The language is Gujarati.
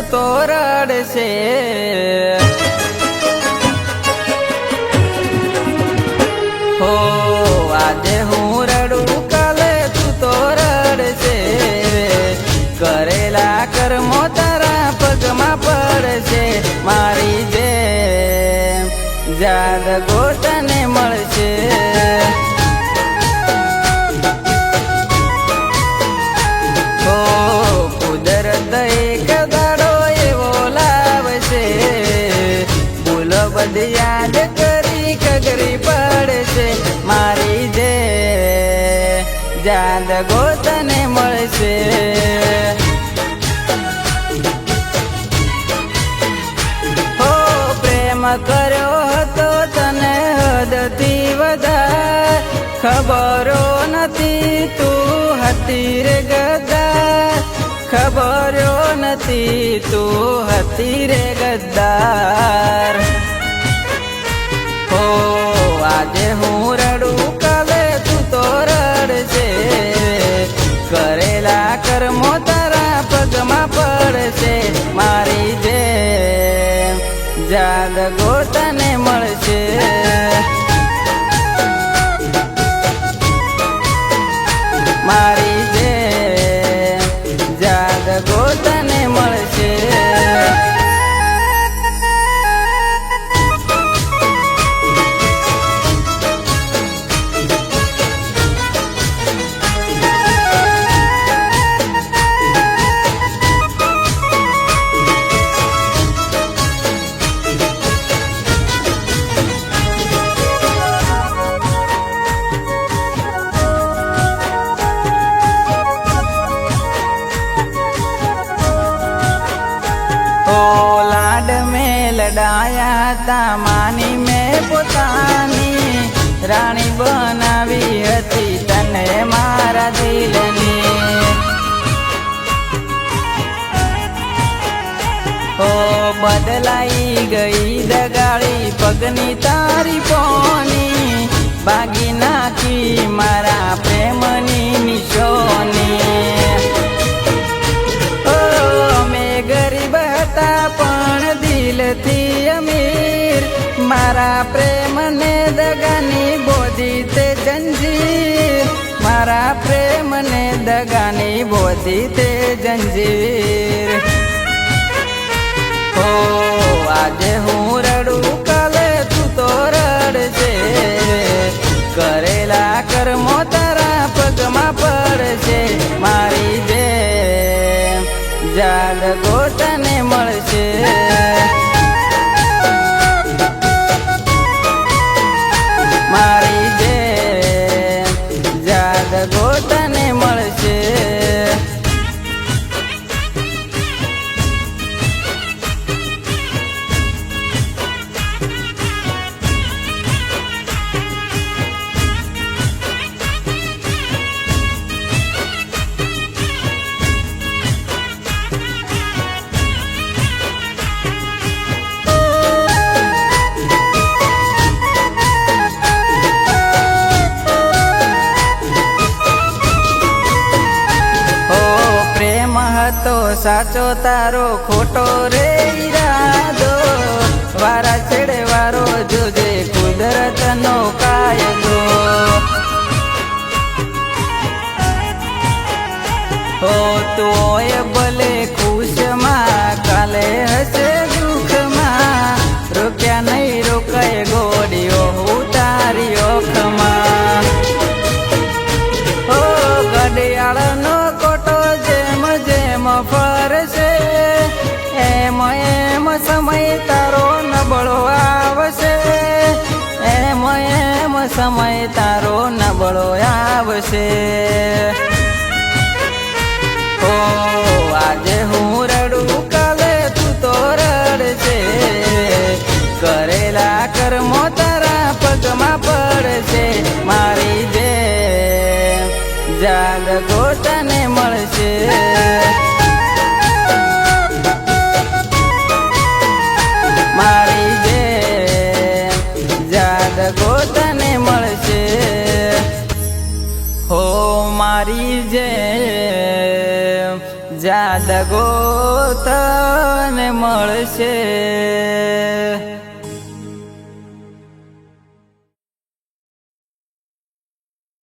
તું તો રડશે। હો આજે હું રડું કાલે તું તો રડશે। કરેલા કર્મો તારા પગમાં પડશે। મારી જેમ જાદગો તને મળશે। હો કુદરત એક દાડો એવો લાવશે। ભૂલો બધી યાદ કરી કગરી પડશે। મારી જે જાદગો તને મળશે। હો પ્રેમ કર્યો હતો તને હદથી વધારે। ખબરો નથી તું હતી રે ગદ્દાર। ખબરો નથી તું હતી રે ગદ્દાર। હો આજે હું રડું કાલે તું તો રડશે। કરેલા કર્મો તારા પગમાં પડશે। મારી જેમ જાદગો તને મળશે। મારી જેમ જાદગો તને મળશે। लाड में लड़ाया था मानी में पोतानी। रानी बनावी हती तने मारा दिलनी। ओ बदलाई गई दगाड़ी पगनी तारी पोनी। बागी नाखी मारा प्रेमनी निशोनी। गरीब हता पण दिलथी अमीर। मारा प्रेम ने दगानी बोधी ते जंजीर। मारा प्रेम ने दगानी बोधी ते जंजीर। हो આજે હું રડું કાલે તું તો રડશે। કરેલા કર્મો તારા પગમાં પડશે। મારી જેમ જાદગો તને મળશે। મારી જેમ જાદગો તને મળશે। તો સાચો તારો ખોટો રે ઈરાદો। વારા છેડે વારો જોજે કુદરતનો કાયદો। હો તું હોય ભલે ખુશમાં કાલે હશે દુઃખમાં। રોક્યા નહીં રોકાય ગોડીઓ ઉતારી ઓખમાં। હો ઘડિયાળનો કોટો જેમ જેમ ફરશે। એમ એમ સમય તારો નબળો આવશે। એમ એમ સમય તારો નબળો આવશે। હો આજે હું રડું કાલે તું તો રડશે। કરેલા કર્મો તારા પગમાં પડશે। મારી જેમ જાદગો તને મળશે। મારી જેમ જાદગો તને મળશે। હો મારી જેમ જાદગો તને મળશે